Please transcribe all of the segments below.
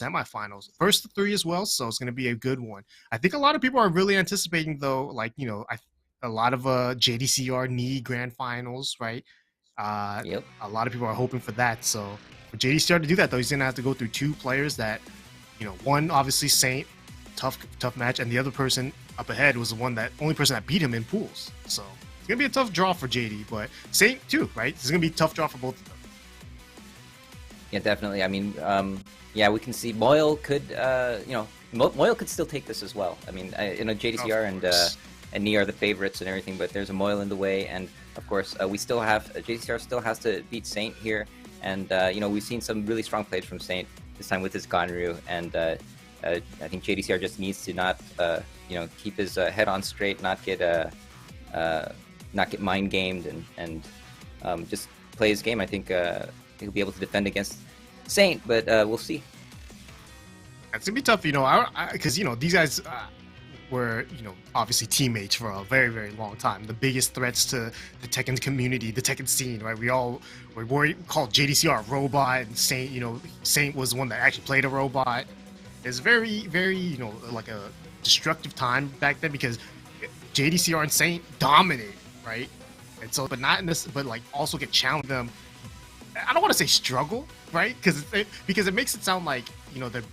semifinals. First of three as well, so it's going to be a good one. I think a lot of people are really anticipating, though, like, a lot of JDCR knee grand finals, right? Yep. A lot of people are hoping for that. So for JDCR to do that, though, he's going to have to go through two players that, one obviously Saint, tough match, and the other person up ahead was the only person that beat him in pools. So it's going to be a tough draw for JD, but Saint too, right? It's going to be a tough draw for both of them. Yeah, definitely. I mean, yeah, we can see Moyle could, Moyle could still take this as well. I mean, JDCR and Knee are the favorites and everything, but there's a Moyle in the way, and of course, we still have JDCR still has to beat Saint here, and we've seen some really strong plays from Saint this time with his Ganryu, and I think JDCR just needs to not, keep his head on straight, not get mind gamed, and just play his game. I think he'll be able to defend against Saint, but we'll see. It's gonna be tough, because these guys were, obviously teammates for a very, very long time. The biggest threats to the Tekken community, the Tekken scene, right? We all were called JDCR a robot, and Saint, Saint was the one that actually played a robot. It's very, very, like a destructive time back then because JDCR and Saint dominate, right? And so, but not in this, but like also get challenged them. I don't want to say struggle, right? Because it makes it sound like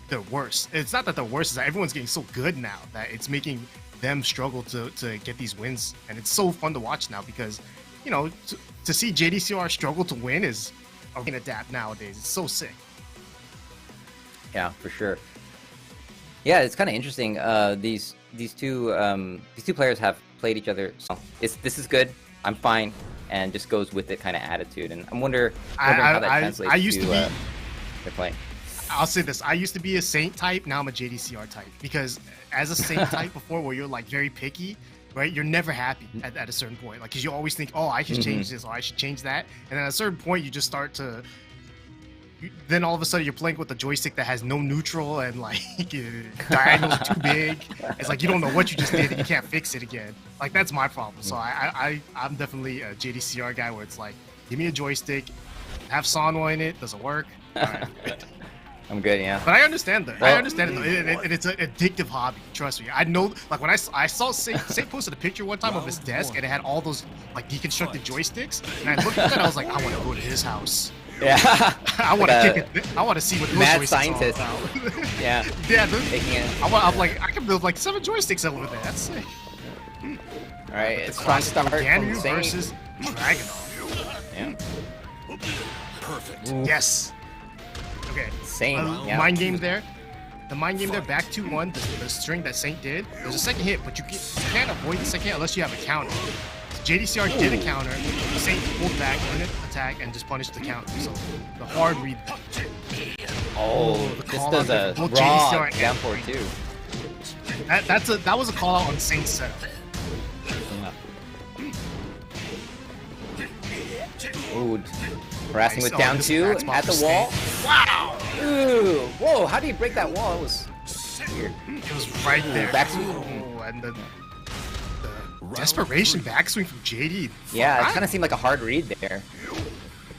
they're worse. It's not that they're worse; it's that everyone's getting so good now that it's making them struggle to get these wins, and it's so fun to watch now because to see JDCR struggle to win is an adapt nowadays. It's so sick. Yeah, for sure. Yeah, it's kind of interesting. These two players have played each other. So this is good. I'm fine, and just goes with it kind of attitude. And I'm wondering how that translates to their playing. I'll say this: I used to be a Saint type. Now I'm a JDCR type because as a Saint type before, where you're like very picky, right? You're never happy at a certain point, like because you always think, oh, I should change this, or I should change that, and then at a certain point, you just start to. Then all of a sudden you're playing with a joystick that has no neutral and like diagonal's too big. It's like you don't know what you just did and you can't fix it again. Like that's my problem. So I'm definitely a JDCR guy where it's like, give me a joystick, have Sanwa in it, doesn't work. All right. I'm good, yeah. But I understand that. I understand it. And it's an addictive hobby. Trust me. I know. Like when I saw Saint posted a picture one time of his desk and it had all those like deconstructed joysticks, and I looked at that, I was like, I want to go to his house. Yeah, I want to kick it. I want to see what those mad joysticks scientist. are about. Yeah, yeah. I'm like, I can build like 7 joysticks over there. That's sick. All right, it's strong start Ganryu from versus Dragunov. Yeah. Perfect. Yes. Okay. Saint. Yeah. Mind game there. The mind game there. Back 2-1. The string that Saint did. There's a second hit, but you can't avoid the second hit unless you have a counter. JDCR did a counter, Saint pulled back, didn't attack, and just punished the counter. So the hard read. Oh, this does a raw down forward too. That was a call out on Saint's setup. Ooh, harassing with down 2 at the wall. Wow! Ooh, whoa! How did he break that wall? It was weird. It was right there. Backswing. And the desperation backswing from JD. Yeah, it kind of seemed like a hard read there.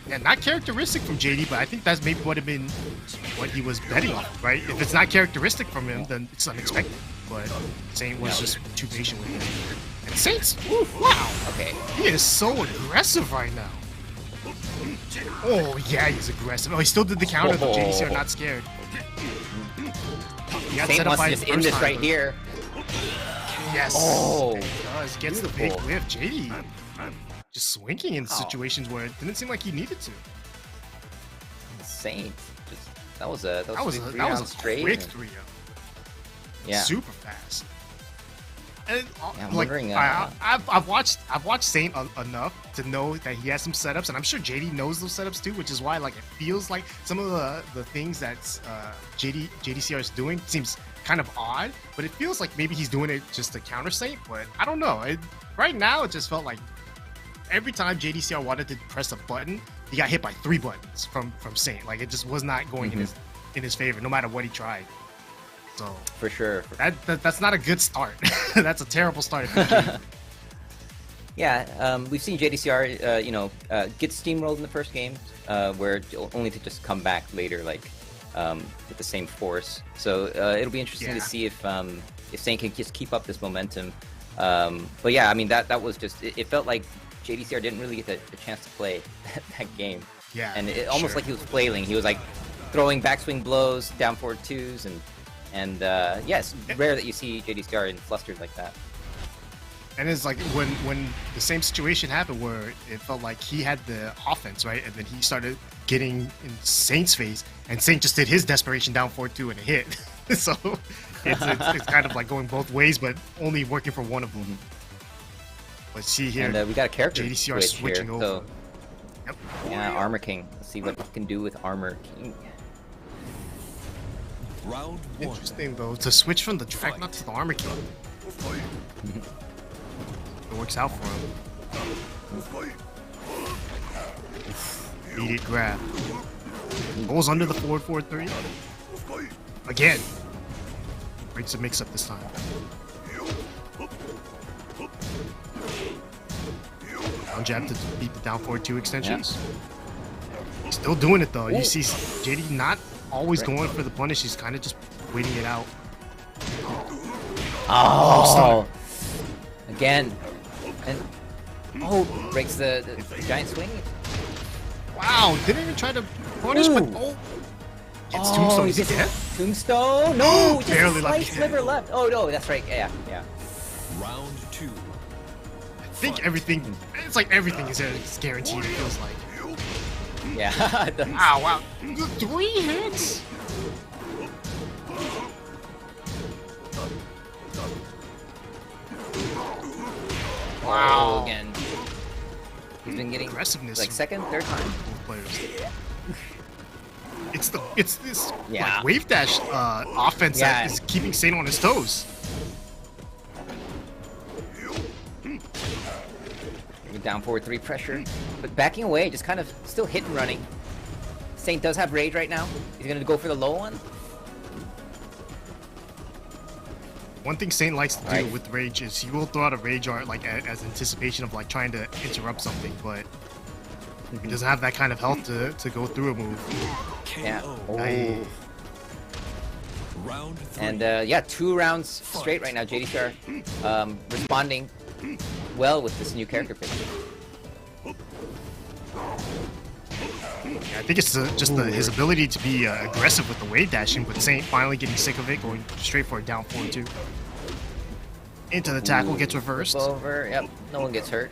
Yeah, not characteristic from JD, but I think that's maybe would have been what he was betting on, right? If it's not characteristic from him, then it's unexpected. But Saint was just too patient with him. And Saint's, wow, okay, he is so aggressive right now. Oh yeah, he's aggressive. Oh, he still did the counter. The JDCR not scared. He got Saint set up wants by to just end this right here. Yes. Oh, he does. Gets the big whiff. JD just swinging in situations where it didn't seem like he needed to. Saint, that was a straight quick 3-0. Yeah, super fast. And yeah, I'm like, wondering. I've watched Saint enough to know that he has some setups, and I'm sure JD knows those setups too, which is why like it feels like some of the things that JDCR is doing seems kind of odd, but it feels like maybe he's doing it just to counter Saint. But I don't know. Right now, it just felt like every time JDCR wanted to press a button, he got hit by 3 buttons from Saint. Like it just was not going in his favor, no matter what he tried. So for sure, that's not a good start. That's a terrible start. Yeah, we've seen JDCR, get steamrolled in the first game, where only to just come back later. Like with the same force. So it'll be interesting to see if Saint can just keep up this momentum. But yeah, I mean that was just it felt like JDCR didn't really get the chance to play that game. Yeah, and it almost like he was flailing. He was like throwing backswing blows, down forward twos, and yes, rare that you see JDCR in flustered like that. And it's like when the same situation happened where it felt like he had the offense, right? And then he started getting in Saint's face, and Saint just did his desperation down 4-2 and it hit. So it's kind of like going both ways, but only working for one of them. Let's see here. And we got a character JDCR switching here, over. So, yep. Yeah, Armor King. Let's see what he can do with Armor King. Round 1. Interesting though, to switch from the Dragunov to the Armor King. It works out for him. Immediate grab. Goes under the forward 4-3. Again. Breaks the mix up this time. Down jab to beat the down 4-2 extensions. Yeah. Still doing it though. Ooh. You see JD not always going for the punish. He's kind of just waiting it out. Oh, again. And breaks the giant swing. Wow, didn't even try to punish, but gets tombstone. He gets tombstone? No, just barely a slight sliver left. Oh no, that's right. Yeah. Round 2. I think everything. It's like everything is guaranteed. It feels like. Yeah. Ow! Wow. 3 hits. Wow. Again. He's been getting aggressiveness. Like second, third time. Both players. It's this like wave dash offense that is keeping Saint on his toes. Down forward 3 pressure, but backing away, just kind of still hit and running. Saint does have rage right now. He's gonna go for the low one. One thing Saint likes to do with rage is he will throw out a rage art like as anticipation of like trying to interrupt something, but he doesn't have that kind of health to go through a move. Yeah. Oh. Round 3. And yeah, 2 rounds straight right now. JDCR responding well with this new character pick. Yeah, I think it's just his ability to be aggressive with the wave dashing, but Saint finally getting sick of it, going straight for a down 4-2. Into the tackle, gets reversed. Over, yep, no one gets hurt.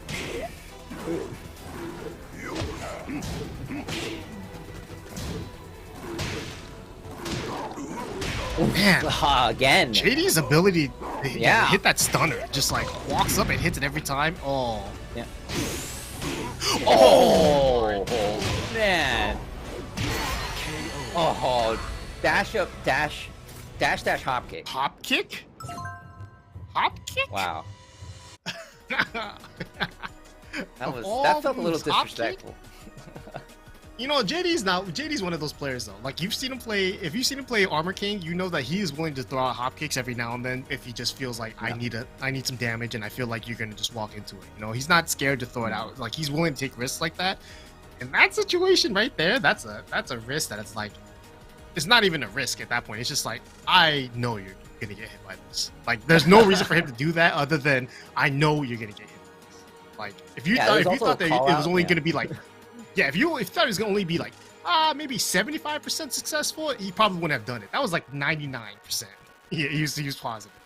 Oh man! Again. JD's ability to hit that stunner, just like walks up and hits it every time. Oh. Yeah. Oh man. Oh, dash up, dash, hop kick. Hop kick? Hop kick? Wow. That felt a little disrespectful. You know, JD's one of those players though. Like if you've seen him play Armor King, you know that he is willing to throw out hop kicks every now and then if he just feels like I need some damage and I feel like you're gonna just walk into it. You know, he's not scared to throw it out. Like he's willing to take risks like that. In that situation right there, that's a risk that it's like it's not even a risk at that point. It's just like I know you're gonna get hit by this. Like there's no reason for him to do that other than I know you're gonna get hit by this. Like if you thought that it was only gonna be like if you thought it was gonna only be like maybe 75% successful, he probably wouldn't have done it. That was like 99%. He was positive.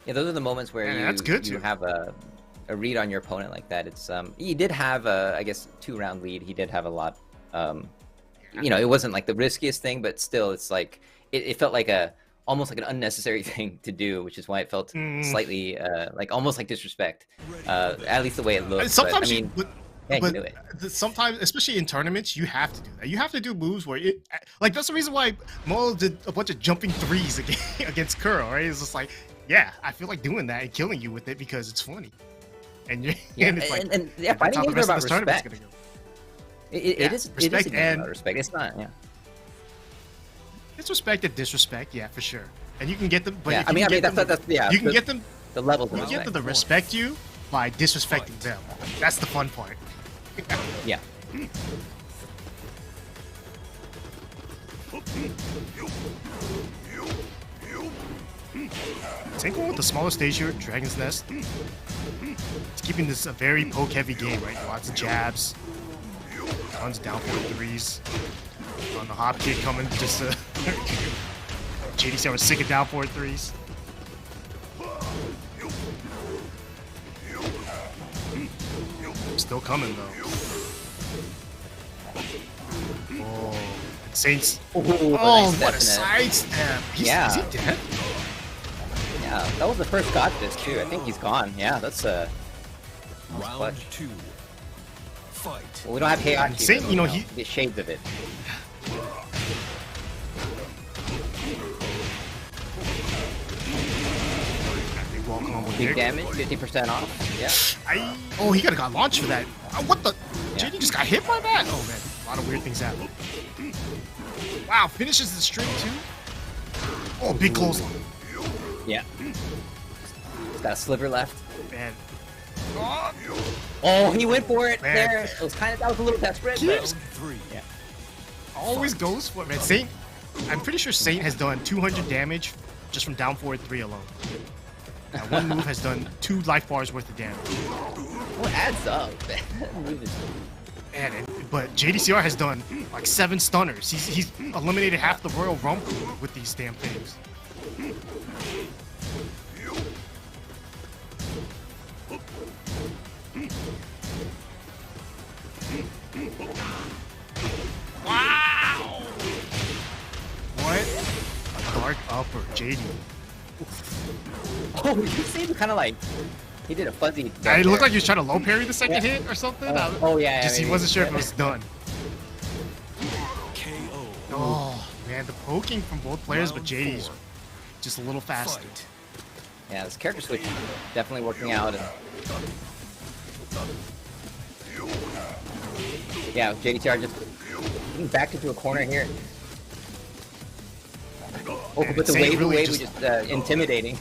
Yeah, those are the moments where you have a read on your opponent like that. It's he did have I guess 2-round lead. He did have a lot. You know, it wasn't like the riskiest thing, but still, it's like it felt like almost like an unnecessary thing to do, which is why it felt slightly like almost like disrespect. At least the way it looked. Sometimes but sometimes, especially in tournaments, you have to do that. You have to do moves where that's the reason why Mo did a bunch of jumping threes against Kuro, right? It's just like, yeah, I feel like doing that and killing you with it because it's funny. And it's like, fighting games are about respect. It is respect about respect. It's not, It's respect and disrespect, yeah, for sure. And you can get them, but you can get them. The levels. You get them to respect you by disrespecting them. That's the fun part. Yeah. Saint going with the smaller stage here, Dragon's Nest. It's keeping this a very poke-heavy game, right? Lots of jabs, tons of down forward threes. On the hop kick coming, just JDCR was sick of down forward threes. Still coming though. Oh, Saints. Ooh, Oh, nice what a definite. sidestep. Yeah. Is he dead? Yeah, that was the first God Fist too. I think he's gone. Yeah, that's Round clutch. 2. Fight. Well, we don't have Heihachi. Saint, but, you know, the shades of it. Big wall combo Big kick. damage, 50% off. Yeah. Oh, he got launched for that. What the? Yeah. JD just got hit by that? Oh man, a lot of weird things happen. Wow, finishes the string too. Oh, big clothesline. Yeah. He's got a sliver left. Man. Oh, he went for it Man. there. It was that was a little desperate. Round But, 3. yeah. Always goes for it, man. Saint, I'm pretty sure Saint has done 200 damage just from down forward 3 alone. Now, one move has done 2 life bars worth of damage. What adds up? That move is- Man, but JDCR has done like 7 stunners. He's eliminated half the Royal Rumble with these damn things. Wow! What a dark upper, JD. Oh, you seem kind of like he did a fuzzy. It there. looked like he was trying to low parry the second hit or something. Oh yeah, Just he maybe. wasn't sure if it was done. KO. Oh man, the poking from both players, but Round JD's 4. just a little faster. Fight. Yeah, this character switch is definitely working out. And... Yeah, JDCR just getting backed into a corner here. Oh, And but the Saint wave really was just intimidating.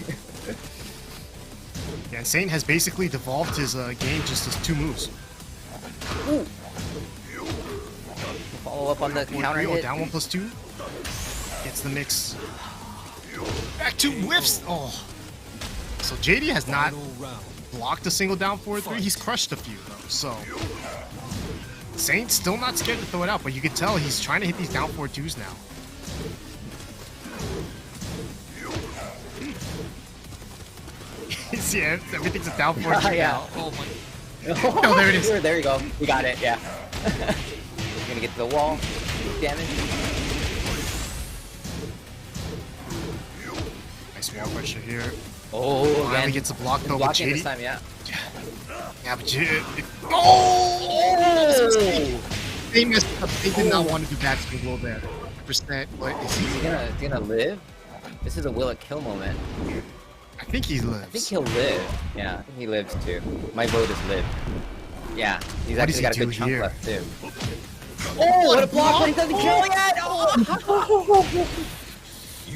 Yeah, and Saint has basically devolved his game just as 2 moves. Ooh. Follow up on the counter Oh, hit. down 1+2. Gets the mix. Back 2 whiffs. Oh. So JD has not Final round. blocked a single down 4-3. He's crushed a few though. So Saint's still not scared to throw it out, but you can tell he's trying to hit these down 4-2s now. See, everything's a down 4-2 Yeah. now. Oh my. Oh, there it is. There you go. We got it. Yeah. You're gonna get to the wall. Damage. Nice wall pressure here. Oh, Finally again. gets a block though with Blocking JD. this time, yeah. Yeah, but oh! They messed up. They did not want to do back to blow there. Percent, but is Is he? he gonna live? This is a will it kill moment. I think he lives. I think he'll live. Yeah, I think he lives too. My vote is live. Yeah, he's What does actually he got a do good chunk here? left too. Oh, what a block! But he doesn't kill yet! Oh,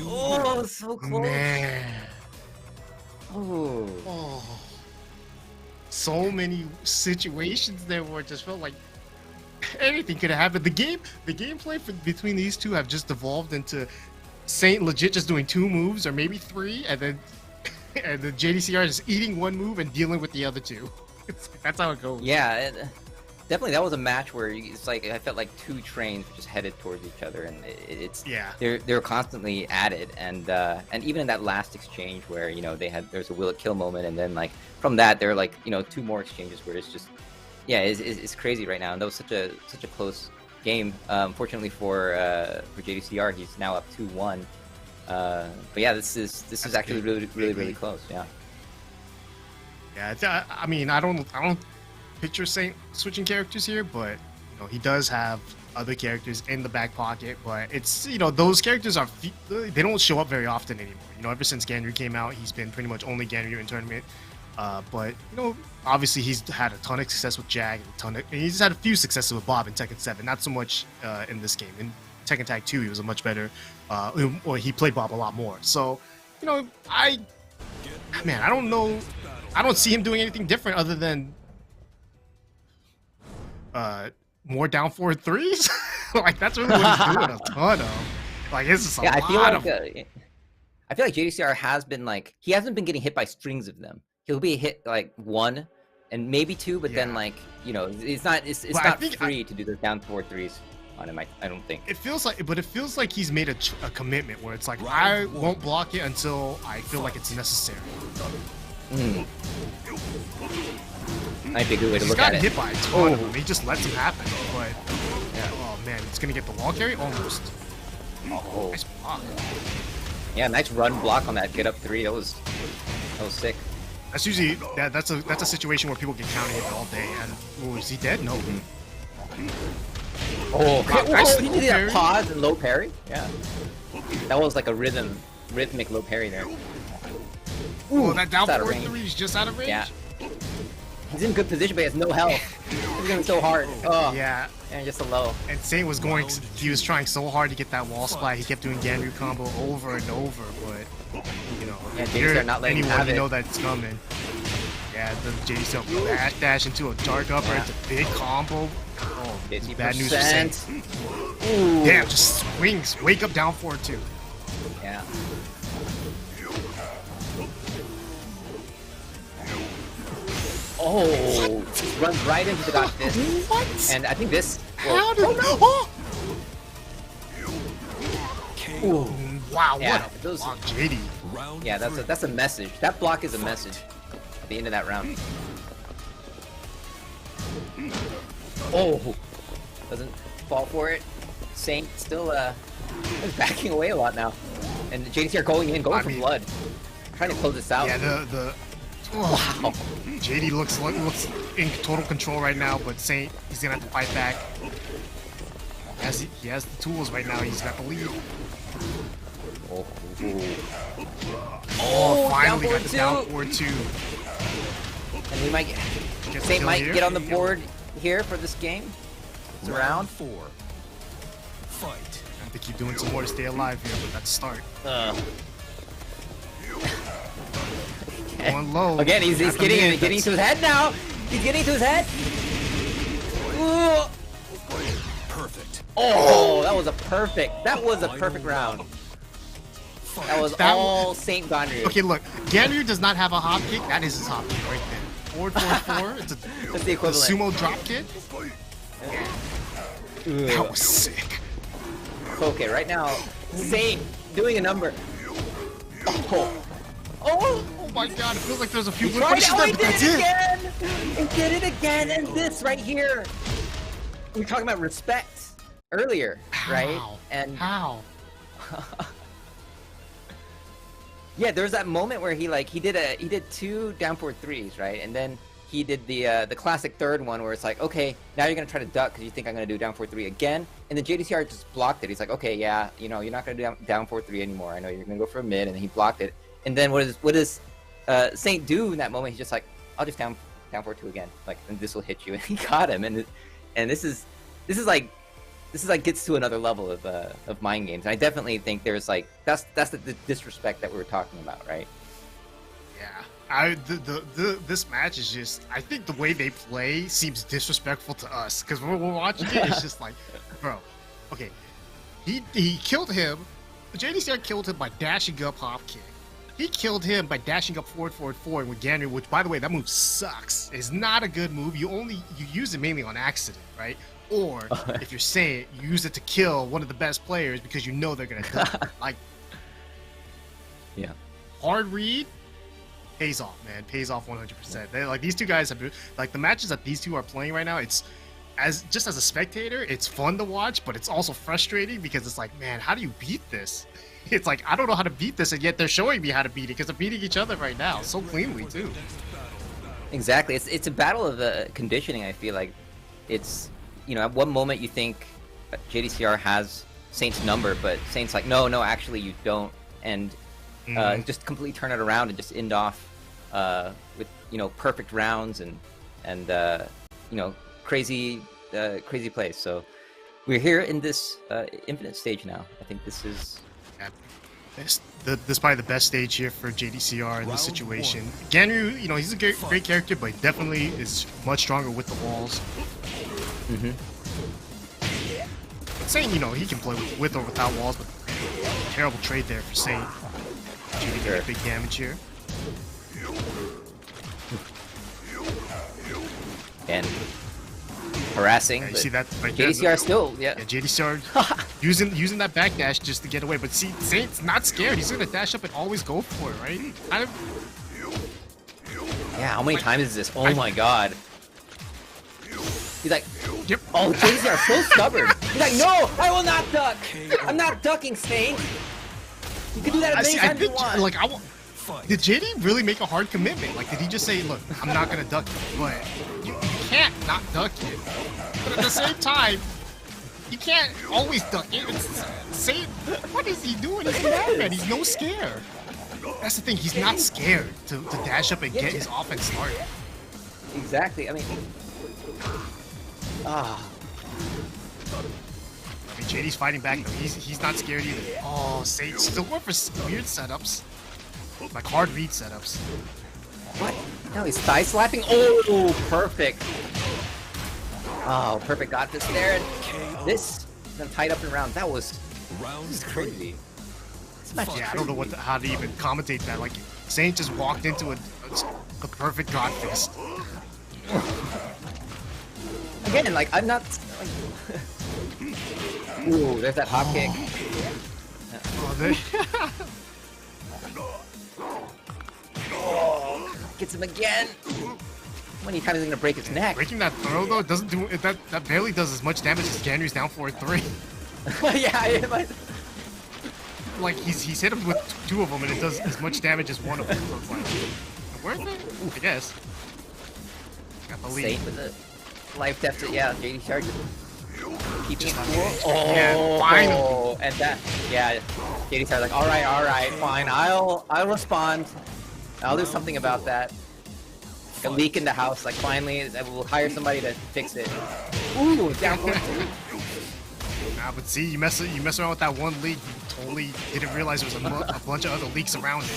oh so close. Man. Oh. Oh. So many situations there where it just felt like anything could have happened. The gameplay between these two have just evolved into Saint legit just doing 2 moves or maybe 3, and then the JDCR just eating 1 move and dealing with the other 2. That's how it goes. Yeah, definitely that was a match where it's like I felt like 2 trains were just headed towards each other, and it's Yeah. they're constantly at it, and even in that last exchange where there's a will it kill moment, and then like from that there are like 2 more exchanges where it's just it's crazy right now, and that was such a close game. Fortunately for JDCR, he's now up 2-1. But yeah, this is actually really close. Yeah. Yeah, I mean, I don't picture Saint switching characters here, but he does have other characters in the back pocket. But it's those characters they don't show up very often anymore. Ever since Ganryu came out, he's been pretty much only Ganryu in tournament. But obviously he's had a ton of success with Jag, and he's had a few successes with Bob in Tekken 7. Not so much in this game. In Tekken Tag 2, he was a much better, or he played Bob a lot more. So, I don't know. I don't see him doing anything different other than more down 4-3s. Like, that's really what he's doing a ton of. Like it's just a Yeah, lot of. I feel like JDCR has been like he hasn't been getting hit by strings of them. He'll be hit like one and maybe two, but then Yeah. like it's not But I not think free to do those down 4-3s on him. I don't think. It feels like he's made a commitment where it's like I won't block it until I feel like it's necessary. Might be a good way to He's look at gotten it. hit by a ton of them. He just lets them happen. But oh man, it's gonna get the wall carry almost. Oh, Nice block. yeah, nice run block on that get up 3. That was sick. That's usually that's a situation where people get counter hit all day. And oh, is he dead? No. Oh, Wow, nice he low did parry. that pause and low parry. Yeah, that was like a rhythmic low parry there. Oh, that down it's out of 4-3 is just out of range. Yeah, he's in good position, but he has no health. He's going so hard. Oh, Yeah. and just a low. And Saint was he was trying so hard to get that wall splat. He kept doing Ganryu combo over and over, but you know, Yeah, if JDCR you're not letting him anyone, have you it. know that it's coming. Yeah, the JDCR dash into a dark upper. It's a big combo. Oh, 50%. bad news for Saint. Ooh. Damn, just swings. Wake up down 4-2. Yeah. Oh, runs right into the dodge fist. What? And I think this. How did? Oh! Ooh. Wow, Yeah, what a those- block, JD. Round Yeah, that's a message. That block is a message at the end of that round. Oh, doesn't fall for it. Saint still is backing away a lot now, and the JDCR going I for mean- blood, trying to close this out. Yeah, Wow. JD looks in total control right now, but Saint, he's gonna have to fight back. He has the tools right now. He's got the lead. Oh, Oh, finally down got the down 4-2. 4-2. And we might Get the Saint kill might here. get on the board here for this game. It's a round. 4. Fight. I have to keep doing some more to stay alive here, but that's a start. Going low. Again, he's Got the getting mid, getting that's- to his head now. He's getting to his head. Ooh. Perfect. Oh, that was a perfect round. That was That all Saint Ganryu. Okay, look, Ganryu does not have a hop kick. That is his hop kick right there. Forward, forward, forward. It's That's the a equivalent. sumo drop kick. That Ugh. was sick. Okay, right now, Saint doing a number. Oh, Oh my god, it feels like there's a few he good tried it. punches Oh, there, he but did that's it it. again. He did it again, and this right here. We were talking about respect earlier, right? How? And How? yeah, there was that moment where he did 2 down 4-3s, right? And then he did the classic third one where it's like, okay, now you're gonna try to duck because you think I'm gonna do down 4-3 again. And then JDCR just blocked it. He's like, okay, yeah, you know, you're not gonna do down 4-3 anymore. I know you're gonna go for a mid, and then he blocked it. And then what does Saint do in that moment? He's just like, I'll just down 4-2 again, like, and this will hit you. And he got him. And this is like gets to another level of mind games. And I definitely think there's like that's the disrespect that we were talking about, right? Yeah. This match is just, I think the way they play seems disrespectful to us because we're watching it. It's just like, bro, okay, he killed him. JDCR killed him by dashing up hop kick. He killed him by dashing up forward with Ganryu, which, by the way, that move sucks. It's not a good move. You use it mainly on accident, right? Or if you're saying you use it to kill one of the best players because you know they're gonna die. Like, Yeah. hard read pays off, man. Pays off 100%. Like these two guys have like the matches that these two are playing right now. It's as a spectator, it's fun to watch, but it's also frustrating because it's like, man, how do you beat this? It's like I don't know how to beat this, and yet they're showing me how to beat it because they're beating each other right now so cleanly too. Exactly. It's a battle of conditioning. I feel like it's, you know, at one moment you think JDCR has Saint's number, but Saint's like, no, actually you don't, and just completely turn it around and just end off with, you know, perfect rounds and you know, crazy plays. So we're here in this infinite stage now. I think this is. This is probably the best stage here for JDCR in this situation. Ganryu, you know, he's a great character, but he definitely is much stronger with the walls. Mm-hmm. Saying, you know, he can play with or without walls, but terrible trade there for Saint. JD getting big damage here. And harassing. Yeah, you but see that right there? JDCR still, yeah. Yeah, JDCR using that backdash just to get away. But see, Saint's not scared. He's gonna dash up and always go for it, right? Kind of. Yeah, how many times is this? Oh my god. He's like, Yep. oh, JDCR so stubborn. He's like, no, I will not duck. I'm not ducking, Saint. You can do that as many times as you want. Like, did JD really make a hard commitment? Like, did he just say, look, I'm not gonna duck it, but you can't not duck it. But at the same time, you can't always duck it. Saint, what is he doing? He's mad. He's no scare. That's the thing. He's not scared to dash up and get his offense started. Exactly. I mean, I mean, JD's fighting back though. He's not scared either. Oh, Saint still going for weird setups, like hard read setups. what? No, he's thigh slapping. Oh, perfect. Oh, perfect. Got this there. And this then tied up in round. That was crazy. Yeah, I don't know how to even commentate that. Like, Saint just walked into a perfect god fist. Again, like, I'm not. Like... Ooh, there's that hop kick. Oh, Gets him again. How many times is he gonna break his neck? breaking that throw though doesn't do that barely does as much damage as Ganryu's down 4-3. Yeah, but... Like he's hit him with two of them and it does as much damage as one of them. So it's like, worth it? I guess. Got the lead. Saint with a life death. Yeah, JDCR keeping it cool. Oh, Yeah, finally. and that. Yeah, JDCR like, all right, fine. I'll respond. I'll do something about that. A leak in the house. Like finally, we'll hire somebody to fix it. Ooh, down 4-2. Nah, but see, you mess around with that one leak, you totally didn't realize there was a bunch of other leaks around it.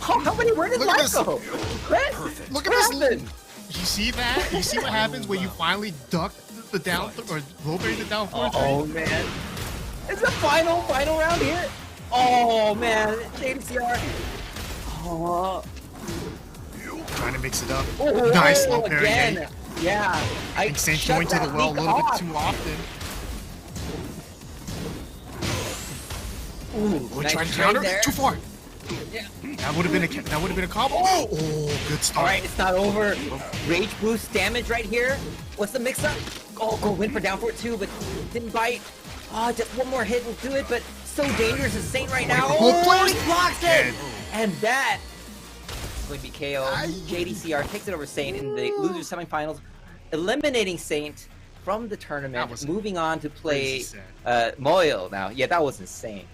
Oh, how many? Where did Look at life this. go? What? Look at this. You see that? You see what happens when you finally duck the down or low parry the down 4-3? Oh man, it's the final round here. Oh man, JDCR. Oh. Trying to mix it up. Oh, Nice low parry. again. Yeah, I think Saint's going to the well a little bit too often. Ooh, We're nice trying to trade counter. there. Too far. Yeah. That would have been a combo. Oh, good start. All right, it's not over. Rage boost damage right here. What's the mix-up? Oh, go win for down 4-2, but didn't bite. Oh, just one more hit will do it, but so dangerous is Saint right now. Oh, he blocks it! And that is going to be KO. JDCR takes it over Saint in the losers semifinals, eliminating Saint from the tournament, moving on to play Moyle now. Yeah, that was insane.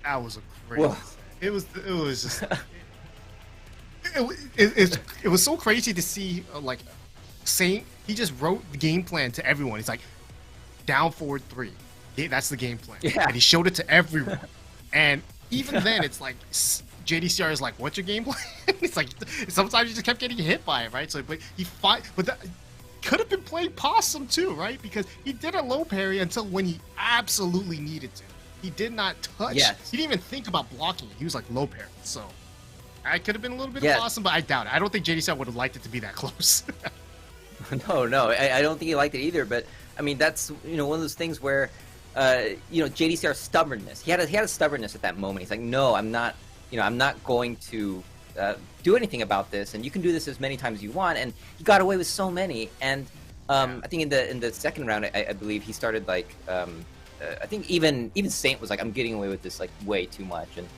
That was a crazy. Whoa. It was just. it was so crazy to see like Saint. He just wrote the game plan to everyone. He's like, down 4-3. Yeah, that's the game plan. Yeah. And he showed it to everyone. And even then, it's like JDCR is like, "What's your game plan?" It's like sometimes you just kept getting hit by it, right? So, but that could have been playing possum too, right? Because he did a low parry until when he absolutely needed to. He did not touch. Yes. He didn't even think about blocking it. He was like low parry. So I could have been a little bit Yeah. of possum, but I doubt it. I don't think JDCR would have liked it to be that close. No, I don't think he liked it either. But I mean, that's one of those things where JDCR's stubbornness. He had a stubbornness at that moment. He's like, no, I'm not. I'm not going to do anything about this. And you can do this as many times as you want. And he got away with so many. And I think in the second round, I believe he started like I think even Saint was like, I'm getting away with this like way too much. And